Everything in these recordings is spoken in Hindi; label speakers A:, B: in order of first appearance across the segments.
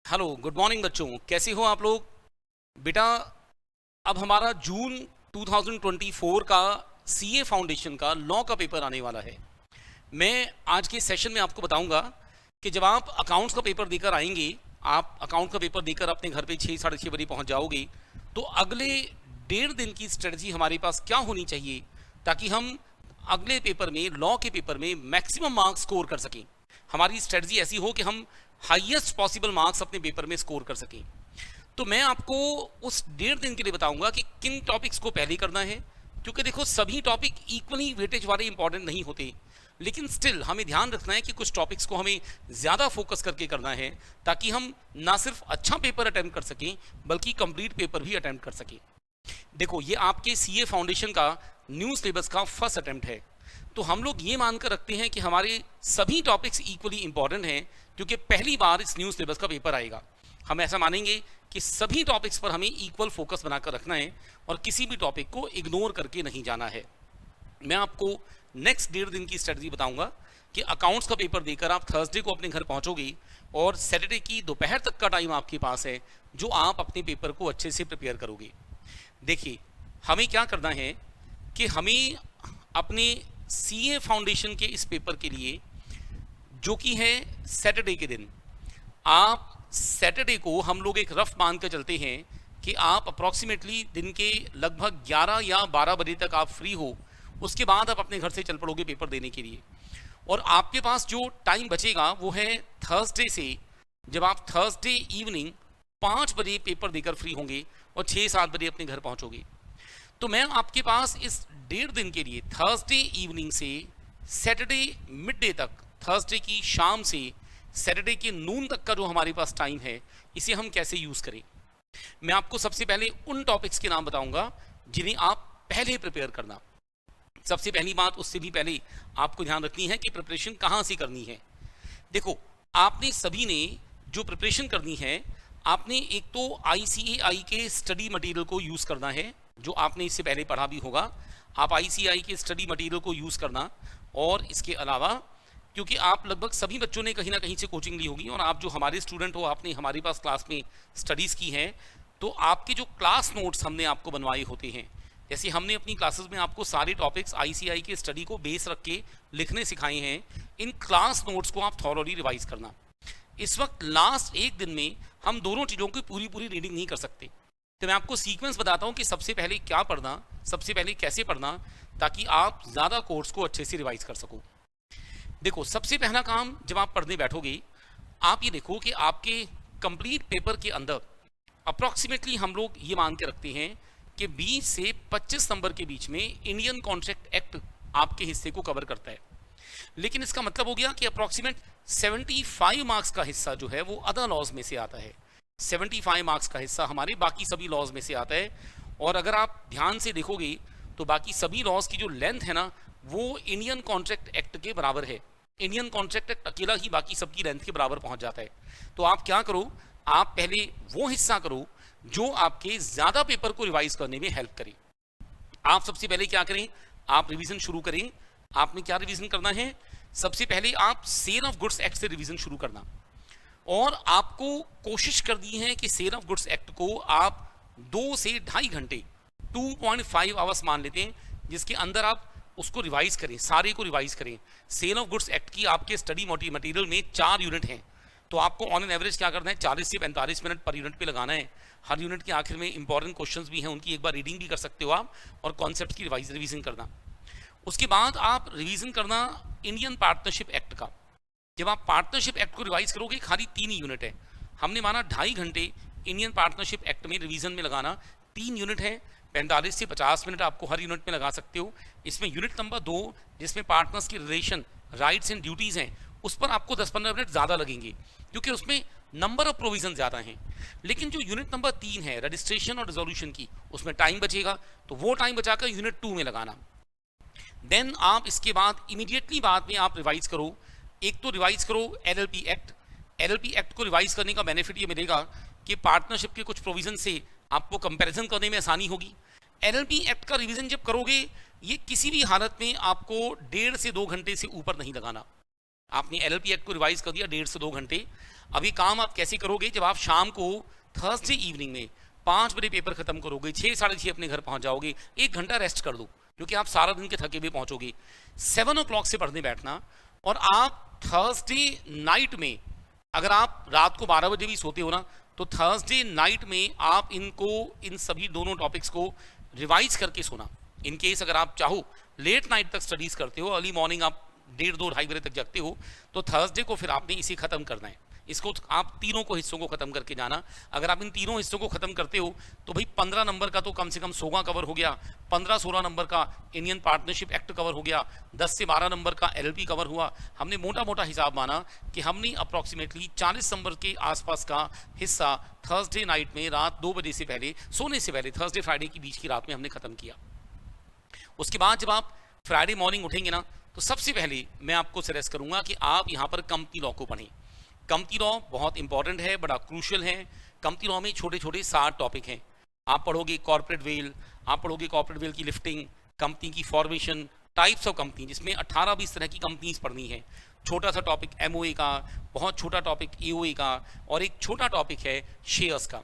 A: हेलो, गुड मॉर्निंग बच्चों। कैसे हो आप लोग? बेटा, अब हमारा जून 2024 का सीए फाउंडेशन का लॉ का पेपर आने वाला है। मैं आज के सेशन में आपको बताऊंगा कि जब आप अकाउंट्स का पेपर देकर आएंगे, आप अकाउंट का पेपर देकर अपने घर पे 6 साढ़े 6 बजे पहुंच जाओगे, तो अगले 1.5 दिन की स्ट्रेटजी हमारे पास क्या होनी चाहिए ताकि हम अगले पेपर में, लॉ के पेपर में मैक्सिमम मार्क्स स्कोर कर सकें। हमारी स्ट्रेटजी ऐसी हो कि हम हाईएस्ट पॉसिबल मार्क्स अपने पेपर में स्कोर कर सकें। तो मैं आपको उस 1.5 दिन के लिए बताऊंगा कि किन टॉपिक्स को पहले करना है, क्योंकि देखो सभी टॉपिक इक्वली वेटेज वाले इंपॉर्टेंट नहीं होते, लेकिन स्टिल हमें ध्यान रखना है कि कुछ टॉपिक्स को हमें ज़्यादा फोकस करके करना है ताकि हम ना सिर्फ अच्छा पेपर अटेम्प्ट कर सकें बल्कि कंप्लीट पेपर भी अटेम्प्ट कर सकें। देखो, ये आपके सीए फाउंडेशन का न्यू सिलेबस का फर्स्ट अटेम्प्ट है, तो हम लोग ये मानकर रखते हैं कि हमारे सभी टॉपिक्स इक्वली इंपॉर्टेंट हैं क्योंकि पहली बार इस न्यू सिलेबस का पेपर आएगा। हम ऐसा मानेंगे कि सभी टॉपिक्स पर हमें इक्वल फोकस बनाकर रखना है और किसी भी टॉपिक को इग्नोर करके नहीं जाना है। मैं आपको नेक्स्ट 1.5 दिन की स्ट्रेटजी बताऊंगा कि अकाउंट्स का पेपर देकर आप थर्सडे को अपने घर पहुंचोगे और सैटरडे की दोपहर तक का टाइम आपके पास है जो आप अपने पेपर को अच्छे से प्रिपेयर करोगे। देखिए, हमें क्या करना है कि हमें अपने सीए फाउंडेशन के इस पेपर के लिए, जो कि है सैटरडे के दिन, आप सैटरडे को हम लोग एक रफ मान कर चलते हैं कि आप अप्रॉक्सीमेटली दिन के लगभग 11 या 12 बजे तक आप फ्री हो। उसके बाद आप अपने घर से चल पड़ोगे पेपर देने के लिए, और आपके पास जो टाइम बचेगा वो है थर्सडे से, जब आप थर्सडे इवनिंग 5 बजे पेपर देकर फ्री होंगे और 6-7 बजे अपने घर पहुंचोगे। तो मैं आपके पास इस 1.5 दिन के लिए थर्सडे इवनिंग से सैटरडे मिड डे तक, थर्सडे की शाम से सैटरडे के नून तक का जो हमारे पास टाइम है, इसे हम कैसे यूज़ करें। मैं आपको सबसे पहले उन टॉपिक्स के नाम बताऊंगा जिन्हें आप पहले प्रिपेयर करना। सबसे पहली बात, उससे भी पहले आपको ध्यान रखनी है कि प्रिपरेशन कहाँ से करनी है। देखो, आपने सभी ने जो प्रिपरेशन करनी है, आपने एक तो आईसीएआई के स्टडी मटेरियल को यूज़ करना है, जो आपने इससे पहले पढ़ा भी होगा। आप आईसीएआई के स्टडी मटेरियल को यूज़ करना, और इसके अलावा क्योंकि आप लगभग सभी बच्चों ने कहीं ना कहीं से कोचिंग ली होगी और आप जो हमारे स्टूडेंट हो, आपने हमारे पास क्लास में स्टडीज़ की हैं, तो आपके जो क्लास नोट्स हमने आपको बनवाए होते हैं, जैसे हमने अपनी क्लासेस में आपको सारे टॉपिक्स आईसीएआई के स्टडी को बेस रख के लिखने सिखाए हैं, इन क्लास नोट्स को आप थॉरोली रिवाइज करना। इस वक्त लास्ट एक दिन में हम दोनों चीज़ों की पूरी पूरी रीडिंग नहीं कर सकते, तो मैं आपको सीक्वेंस बताता हूँ कि सबसे पहले क्या पढ़ना, सबसे पहले कैसे पढ़ना, ताकि आप ज़्यादा कोर्स को अच्छे से रिवाइज कर सको। देखो, सबसे पहला काम, जब आप पढ़ने बैठोगे, आप ये देखो कि आपके कंप्लीट पेपर के अंदर अप्रॉक्सीमेटली हम लोग ये मान के रखते हैं कि 20 से 25 नंबर के बीच में इंडियन कॉन्ट्रैक्ट एक्ट आपके हिस्से को कवर करता है। लेकिन इसका मतलब हो गया कि अप्रॉक्सीमेट 75 मार्क्स का हिस्सा जो है वो अदर लॉज में से आता है। 75 मार्क्स का हिस्सा हमारे बाकी सभी लॉज में से आता है, और अगर आप ध्यान से देखोगे तो बाकी सभी लॉज की जो लेंथ है ना, वो इंडियन कॉन्ट्रैक्ट एक्ट के बराबर है। इंडियन कॉन्ट्रैक्ट एक्ट अकेला ही बाकी सबकी लेंथ के बराबर पहुंच जाता है। तो आप क्या करो, आप पहले वो हिस्सा करो जो आपके ज़्यादा पेपर को रिवाइज करने में हेल्प करे। आप सबसे पहले क्या करें, आप रिवीजन शुरू करें। आपने क्या रिवीजन करना है, सबसे पहले आप सेल ऑफ गुड्स एक्ट से रिवीजन शुरू करना, और आपको कोशिश कर दी है कि सेल ऑफ गुड्स एक्ट को आप 2 से 2.5 घंटे 2.5 आवर्स मान लेते हैं, जिसके अंदर आप उसको रिवाइज करें, सारे को रिवाइज करें। सेल ऑफ गुड्स एक्ट की आपके स्टडी मटेरियल में 4 यूनिट हैं, तो आपको ऑन एन एवरेज क्या करना है, 40 से 45 मिनट पर यूनिट पे लगाना है। हर यूनिट के आखिर में इंपॉर्टेंट क्वेश्चंस भी हैं, उनकी एक बार रीडिंग भी कर सकते हो आप, और कॉन्सेप्ट की रिवीजन करना। उसके बाद आप रिवीजन करना इंडियन पार्टनरशिप एक्ट का। जब आप पार्टनरशिप एक्ट को रिवाइज करोगे, खाली 3 ही यूनिट है, हमने माना 2.5 घंटे इंडियन पार्टनरशिप एक्ट में रिवीजन में लगाना। 3 यूनिट है, 45 से 50 मिनट आपको हर यूनिट में लगा सकते हो। इसमें यूनिट नंबर 2, जिसमें पार्टनर्स की रिलेशन, राइट्स एंड ड्यूटीज़ हैं, उस पर आपको 10-15 मिनट ज़्यादा लगेंगे क्योंकि उसमें नंबर ऑफ प्रोविजन ज़्यादा हैं। लेकिन जो यूनिट नंबर 3 है, रजिस्ट्रेशन और रिजोल्यूशन की, उसमें टाइम बचेगा, तो वो टाइम बचाकर यूनिट 2 में लगाना। देन आप इसके बाद इमीडिएटली बाद में आप रिवाइज करो। एक तो रिवाइज करो एलएलपी एक्ट। एलएलपी एक्ट को रिवाइज करने का बेनिफिट ये मिलेगा कि पार्टनरशिप के कुछ प्रोविजन से आपको कंपैरिजन करने में आसानी होगी। एलएलपी एक्ट का रिवीजन जब करोगे, ये किसी भी हालत में आपको 1.5 से 2 घंटे से ऊपर नहीं लगाना। आपने एलएलपी एक्ट को रिवाइज कर दिया 1.5 से 2 घंटे। अब ये काम आप कैसे करोगे, जब आप शाम को थर्सडे इवनिंग में 5 बजे पेपर खत्म करोगे, 6 साढ़े 6 अपने घर पहुंच जाओगे, 1 घंटा रेस्ट कर दो क्योंकि आप सारा दिन के थके हुए पहुंचोगे। 7 o'clock से पढ़ने बैठना, और आप थर्सडे नाइट में, अगर आप रात को 12 बजे भी सोते हो ना, तो थर्सडे नाइट में आप इन सभी दोनों टॉपिक्स को रिवाइज करके सोना। इन केस अगर आप चाहो लेट नाइट तक स्टडीज करते हो, अर्ली मॉर्निंग आप 1.5, 2, 2:30 बजे तक जगते हो, तो थर्सडे को फिर आपने इसे खत्म करना है। इसको आप तीनों को हिस्सों को खत्म करके जाना। अगर आप इन तीनों हिस्सों को खत्म करते हो तो भाई 15 नंबर का तो कम से कम सोगा कवर हो गया, 15-16 नंबर का इंडियन पार्टनरशिप एक्ट कवर हो गया, 10 से 12 नंबर का एलएलपी कवर हुआ। हमने मोटा मोटा हिसाब माना कि हमने अप्रॉक्सीमेटली 40 नंबर के आसपास का हिस्सा थर्सडे नाइट में रात 2 बजे से पहले, सोने से पहले, थर्सडे फ्राइडे की बीच की रात में हमने खत्म किया। उसके बाद जब आप फ्राइडे मॉर्निंग उठेंगे ना, तो सबसे पहले मैं आपको सजेस्ट करूंगा कि आप यहाँ पर कंपनी लॉ को पढ़ें। कंपनी लॉ बहुत इंपॉर्टेंट है, बड़ा क्रूशियल है। कंपनी लॉ में छोटे छोटे 7 टॉपिक हैं। आप पढ़ोगे कॉर्पोरेट वेल, आप पढ़ोगे कॉर्पोरेट वेल की लिफ्टिंग, कंपनी की फॉर्मेशन, टाइप्स ऑफ कंपनी, जिसमें 18-20 तरह की कंपनीज पढ़नी है। छोटा सा टॉपिक एमओए का, बहुत छोटा टॉपिक एओए का, और एक छोटा टॉपिक है शेयर्स का।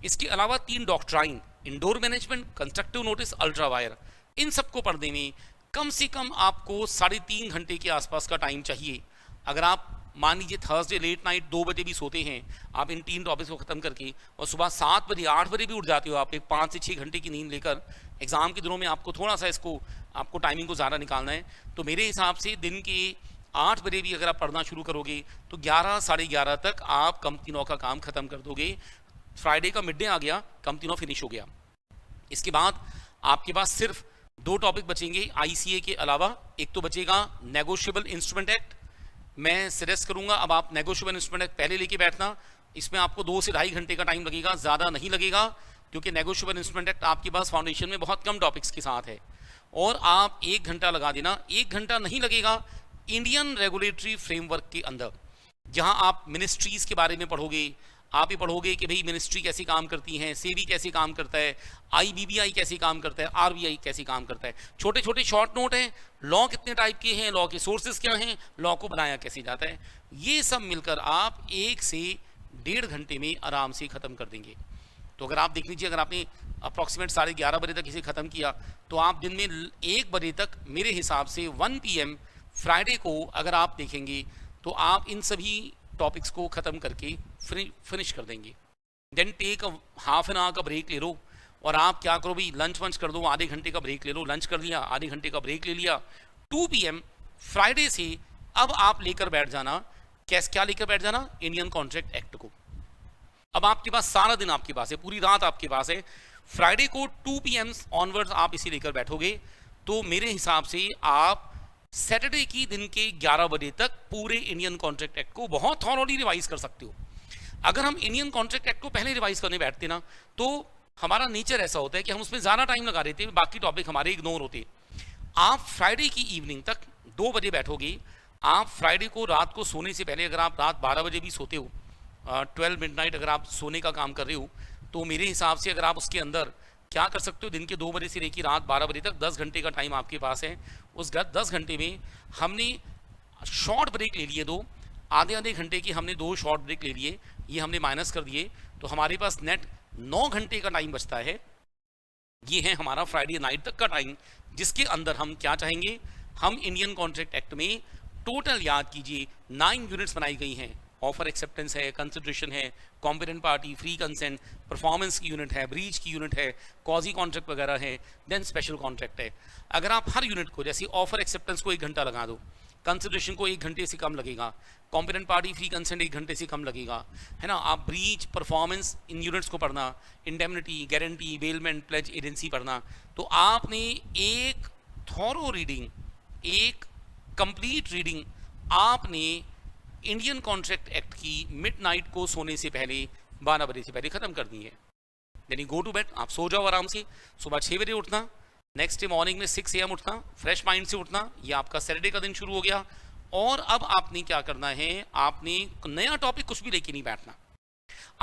A: इसके अलावा 3 doctrine, indoor management, constructive notice, ultra vires, इन सबको पढ़ने में कम से कम आपको 3.5 घंटे के आसपास का टाइम चाहिए। अगर आप मान लीजिए थर्सडे लेट नाइट 2 बजे भी सोते हैं, आप इन 3 टॉपिक्स को खत्म करके और सुबह 7 बजे 8 बजे भी उठ जाते हो, आप एक 5 से 6 घंटे की नींद लेकर, एग्जाम के दिनों में आपको थोड़ा सा आपको टाइमिंग को ज़्यादा निकालना है, तो मेरे हिसाब से दिन के 8 बजे भी अगर आप पढ़ना शुरू करोगे तो 11 साढ़े 11 तक आप कंपनी लॉ का काम खत्म कर दोगे। फ्राइडे का मिड डे आ गया, कंपनी लॉ फिनिश हो गया। इसके बाद आपके पास सिर्फ 2 टॉपिक बचेंगे आईसीए के अलावा। एक तो बचेगा नेगोशिएबल इंस्ट्रूमेंट एक्ट। मैं सजेस्ट करूंगा अब आप नेगोशिएबल इंस्ट्रूमेंट एक्ट पहले लेके बैठना। इसमें आपको 2 से 2.5 घंटे का टाइम लगेगा, ज़्यादा नहीं लगेगा, क्योंकि नेगोशिएबल इंस्ट्रूमेंट एक्ट आपके पास फाउंडेशन में बहुत कम टॉपिक्स के साथ है। और आप 1 घंटा लगा देना। 1 घंटा नहीं लगेगा इंडियन रेगुलेटरी फ्रेमवर्क के अंदर, जहां आप मिनिस्ट्रीज के बारे में पढ़ोगे। आप ही पढ़ोगे कि भाई मिनिस्ट्री कैसे काम करती हैं, सेबी कैसे काम करता है, आईबीबीआई कैसे काम करता है, आरबीआई कैसे काम करता है। छोटे छोटे शॉर्ट नोट हैं, लॉ कितने टाइप के हैं, लॉ के सोर्सेज क्या हैं, लॉ को बनाया कैसे जाता है, ये सब मिलकर आप 1 से 1.5 घंटे में आराम से ख़त्म कर देंगे। तो अगर आप देख लीजिए, अगर आपने अप्रॉक्सीमेट 11:30 बजे तक इसे ख़त्म किया, तो आप दिन में 1 बजे तक मेरे हिसाब से 1 PM फ्राइडे को अगर आप देखेंगे तो आप इन सभी टॉपिक्स को ख़त्म करके फिनिश कर देंगे। Then take half an hour का ब्रेक ले लो, और आप क्या करो भाई, लंच वंच कर दो, आधे घंटे का ब्रेक ले लो, लंच कर लिया, आधे घंटे का ब्रेक ले लिया। 2 PM फ्राइडे से अब आप लेकर बैठ जाना, क्या लेकर बैठ जाना, इंडियन कॉन्ट्रैक्ट एक्ट को। अब आपके पास सारा दिन आपके पास है, पूरी रात आपके पास है। फ्राइडे को 2 PM ऑनवर्ड्स आप इसे लेकर बैठोगे तो मेरे हिसाब से आप सैटरडे की दिन के 11 बजे तक पूरे इंडियन कॉन्ट्रैक्ट एक्ट को बहुत थॉरोली रिवाइज कर सकते हो। अगर हम इंडियन कॉन्ट्रैक्ट एक्ट को पहले रिवाइज करने बैठते ना, तो हमारा नेचर ऐसा होता है कि हम उसमें ज़्यादा टाइम लगा देते हैं, बाकी टॉपिक हमारे इग्नोर होते। आप फ्राइडे की इवनिंग तक 2 बजे बैठोगे। आप फ्राइडे को रात को सोने से पहले, अगर आप रात 12 बजे भी सोते हो, 12 मिडनाइट अगर आप सोने का काम कर रहे हो, तो मेरे हिसाब से अगर आप उसके अंदर क्या कर सकते हो, दिन के 2 बजे से लेकर रात 12 बजे तक 10 घंटे का टाइम आपके पास है। उस 10 घंटे में हमने शॉर्ट ब्रेक ले लिए 2, आधे घंटे की हमने 2 शॉर्ट ब्रेक ले लिए, ये हमने माइनस कर दिए, तो हमारे पास नेट 9 घंटे का टाइम बचता है। ये है हमारा फ्राइडे नाइट तक का टाइम, जिसके अंदर हम क्या चाहेंगे, हम इंडियन कॉन्ट्रैक्ट एक्ट में टोटल, याद कीजिए, 9 यूनिट्स बनाई गई हैं। ऑफर एक्सेप्टेंस है, कंसिडरेशन है, competent party, free consent, performance की यूनिट है, ब्रीच की यूनिट है, कॉजी कॉन्ट्रैक्ट वगैरह है, देन स्पेशल कॉन्ट्रैक्ट है। अगर आप हर यूनिट को, जैसे ऑफर एक्सेप्टेंस को 1 घंटा लगा दो, कंसिडरेशन को 1 घंटे से कम लगेगा, कॉम्पिटेंट पार्टी, फ्री कंसेंट 1 घंटे से कम लगेगा, है ना। आप ब्रीच, परफॉर्मेंस, इन यूनिट्स को पढ़ना, indemnity, guarantee, bailment, pledge, agency पढ़ना, तो आपने एक थॉरो रीडिंग, एक कंप्लीट रीडिंग आपने इंडियन कॉन्ट्रैक्ट एक्ट की मिडनाइट को सोने से पहले 12 बजे से पहले ख़त्म कर दी है। यानी गो टू बेड, आप सो जाओ आराम से, सुबह 6 बजे उठना, नेक्स्ट डे मॉर्निंग में 6 AM उठना, फ्रेश माइंड से उठना, ये आपका सैटरडे का दिन शुरू हो गया। और अब आपने क्या करना है, आपने नया टॉपिक कुछ भी लेके नहीं बैठना।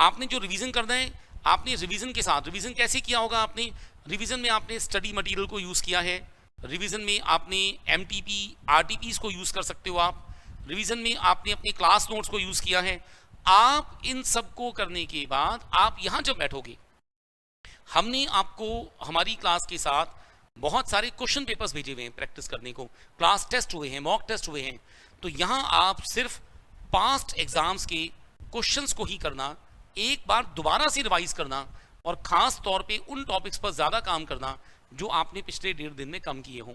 A: आपने जो रिवीजन करना है, आपने रिवीजन के साथ, रिवीजन कैसे किया होगा, आपने रिवीजन में आपने स्टडी मटेरियल को यूज़ किया है, रिवीजन में आपने MTP, RTPs को यूज़ कर सकते हो आप, रिवीजन में आपने अपने क्लास नोट्स को यूज किया है। आप इन सब को करने के बाद आप यहां जब बैठोगे, हमने आपको हमारी क्लास के साथ बहुत सारे क्वेश्चन पेपर्स भेजे हुए हैं प्रैक्टिस करने को, क्लास टेस्ट हुए हैं, मॉक टेस्ट हुए हैं। तो यहां आप सिर्फ पास्ट एग्जाम्स के क्वेश्चंस को ही करना, एक बार दोबारा से रिवाइज करना और खास तौर पे उन टॉपिक्स पर ज़्यादा काम करना जो आपने पिछले 1.5 दिन में कम किए हों।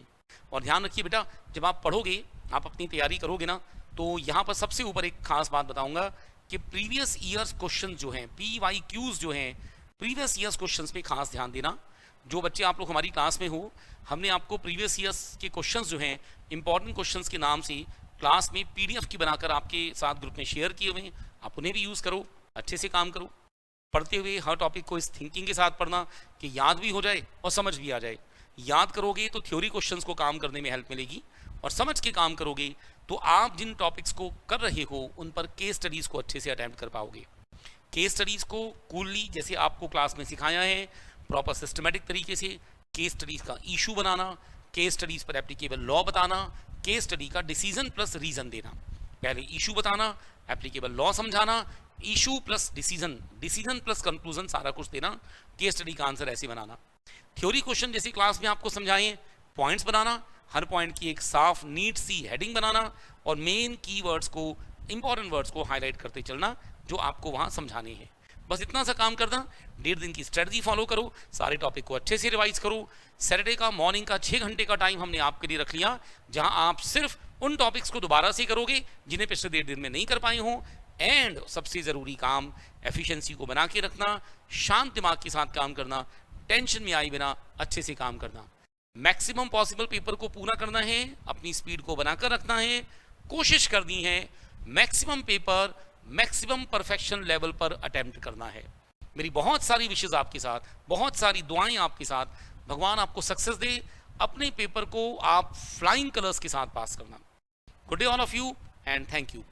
A: और ध्यान रखिए बेटा, जब आप पढ़ोगे, आप अपनी तैयारी करोगे ना, तो यहाँ पर सबसे ऊपर एक खास बात बताऊंगा कि प्रीवियस ईयर्स क्वेश्चन जो हैं, PYQs जो हैं, प्रीवियस ईयर्स क्वेश्चंस पे खास ध्यान देना। जो बच्चे आप लोग हमारी क्लास में हो, हमने आपको प्रीवियस ईयर्स के क्वेश्चंस जो हैं, इंपॉर्टेंट क्वेश्चंस के नाम से क्लास में PDF की बनाकर आपके साथ ग्रुप में शेयर किए हुए हैं। आप उन्हें भी यूज़ करो, अच्छे से काम करो। पढ़ते हुए हर टॉपिक को इस थिंकिंग के साथ पढ़ना कि याद भी हो जाए और समझ भी आ जाए। याद करोगे तो थ्योरी क्वेश्चंस को काम करने में हेल्प मिलेगी, और समझ के काम करोगे तो आप जिन टॉपिक्स को कर रहे हो उन पर केस स्टडीज़ को अच्छे से अटेम्प्ट कर पाओगे। केस स्टडीज़ को कूलली, जैसे आपको क्लास में सिखाया है, प्रॉपर सिस्टमेटिक तरीके से केस स्टडीज़ का इशू बनाना, केस स्टडीज़ पर एप्लीकेबल लॉ बताना, केस स्टडी का डिसीजन प्लस रीज़न देना। पहले इशू बताना, एप्लीकेबल लॉ समझाना, issue plus decision, decision plus conclusion, सारा कुछ देना। केस स्टडी का आंसर ऐसे बनाना। थ्योरी क्वेश्चन जैसे क्लास में आपको समझाएं, पॉइंट्स बनाना, हर पॉइंट की एक साफ नीट सी हेडिंग बनाना और मेन कीवर्ड्स को, इंपॉर्टेंट वर्ड्स को हाईलाइट करते चलना जो आपको वहां समझाने हैं। बस इतना सा काम करना। 1.5 दिन की स्ट्रेटजी फॉलो करो, सारे टॉपिक को अच्छे से रिवाइज करो। सैटरडे का मॉर्निंग का 6 घंटे का टाइम हमने आपके लिए रख लिया, जहां आप सिर्फ उन टॉपिक्स को दोबारा से करोगे जिन्हें पिछले 1.5 दिन में नहीं कर पाए हों। एंड सबसे ज़रूरी काम, एफिशिएंसी को बना के रखना, शांत दिमाग के साथ काम करना, टेंशन में आए बिना अच्छे से काम करना। मैक्सिमम पॉसिबल पेपर को पूरा करना है, अपनी स्पीड को बनाकर रखना है, कोशिश करनी है maximum paper maximum perfection level पर अटेम्प्ट करना है। मेरी बहुत सारी विशेष आपके साथ, बहुत सारी दुआएं आपके साथ। भगवान आपको सक्सेस दे, अपने पेपर को आप फ्लाइंग कलर्स के साथ पास करना। Good day all of you and thank you.